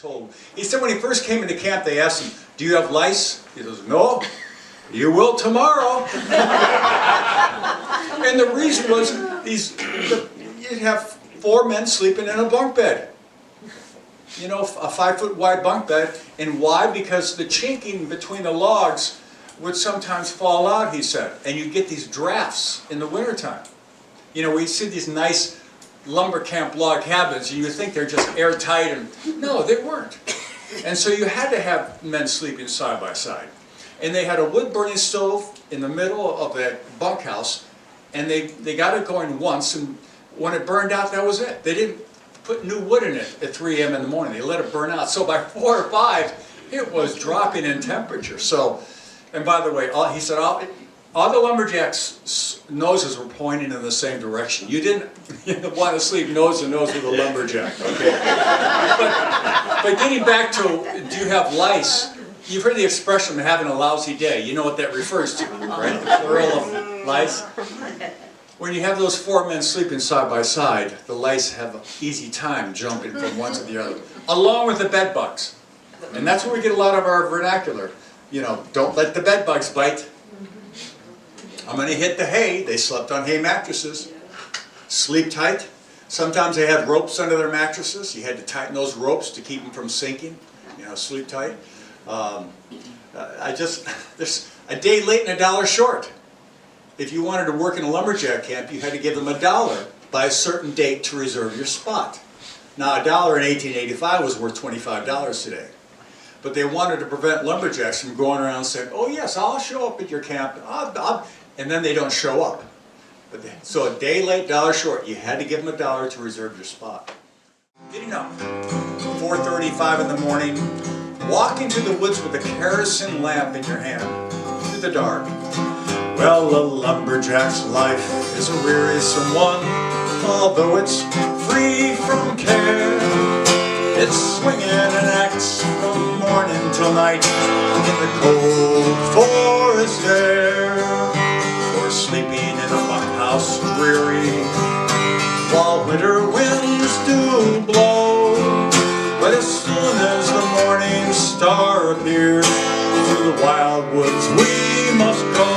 told. He said when he first came into camp, they asked him, "Do you have lice?" He goes, "No." "You will tomorrow." And the reason was you'd have 4 men sleeping in a bunk bed. You know, a 5-foot wide bunk bed. And why? Because the chinking between the logs would sometimes fall out, he said. And you'd get these drafts in the wintertime. You know, we see these nice lumber camp log cabins, and you think they're just airtight, and no, they weren't. And so you had to have men sleeping side by side. And they had a wood burning stove in the middle of that bunkhouse, and they got it going once, and when it burned out, that was it. They didn't put new wood in it at 3 a.m. in the morning. They let it burn out. So by 4 or 5, it was dropping in temperature. So, and by the way, he said all the lumberjacks' noses were pointing in the same direction. You didn't want to sleep nose to nose with a lumberjack, okay? But getting back to, do you have lice? You've heard the expression, having a lousy day. You know what that refers to, right? The plural of lice. When you have those 4 men sleeping side by side, the lice have an easy time jumping from one to the other, along with the bed bugs. And that's where we get a lot of our vernacular. You know, don't let the bed bugs bite. I'm going to hit the hay. They slept on hay mattresses. Sleep tight. Sometimes they had ropes under their mattresses. You had to tighten those ropes to keep them from sinking. You know, sleep tight. There's a day late and $1 short. If you wanted to work in a lumberjack camp, you had to give them $1 by a certain date to reserve your spot. Now, $1 in 1885 was worth $25 today. But they wanted to prevent lumberjacks from going around saying, "Oh yes, I'll show up at your camp," and then they don't show up. So a day late, $1 short. You had to give them $1 to reserve your spot. Getting up, 4:35 in the morning, walking to the woods with a kerosene lamp in your hand, through the dark. Well, a lumberjack's life is a wearisome one, although it's free from care. It's swinging an axe from morning till night in the cold forest air, or sleeping in a bunkhouse dreary while winter winds do blow. But as soon as the morning star appears, through the wild woods we must go.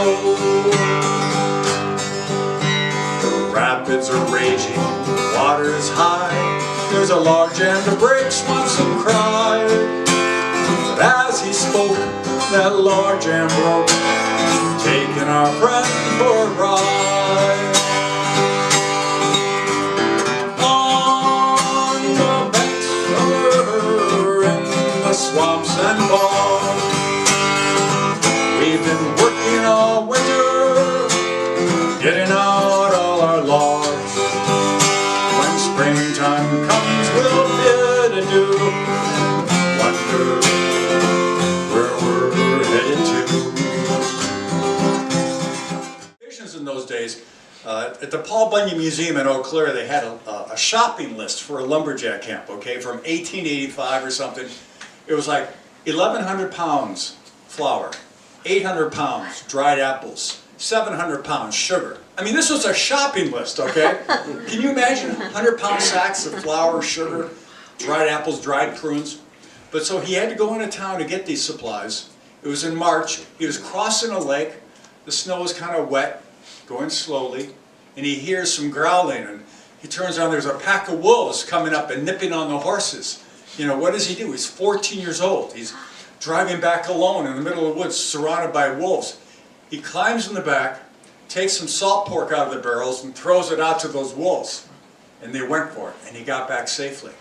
The rapids are raging, the water is high, there's a log jam to break, once and cry. But as he spoke, that log jam broke, taking our friend for a ride. On the banks of the river, in the swamps and bogs, we've been working all winter, getting out all our logs. When springtime comes, we'll bid adieu, wonder where we're headed to. In those days, at the Paul Bunyan Museum in Eau Claire, they had a shopping list for a lumberjack camp, okay, from 1885 or something. It was like 1,100 pounds flour, 800 pounds dried apples, 700 pounds sugar. I mean, this was a shopping list, okay? Can you imagine 100-pound sacks of flour, sugar, dried apples, dried prunes? But so he had to go into town to get these supplies. It was in March. He was crossing a lake. The snow was kind of wet, going slowly, and he hears some growling, and he turns around, there's a pack of wolves coming up and nipping on the horses. You know, what does he do? He's 14 years old. He's driving back alone in the middle of the woods, surrounded by wolves. He climbs in the back, takes some salt pork out of the barrels, and throws it out to those wolves. And they went for it, and he got back safely.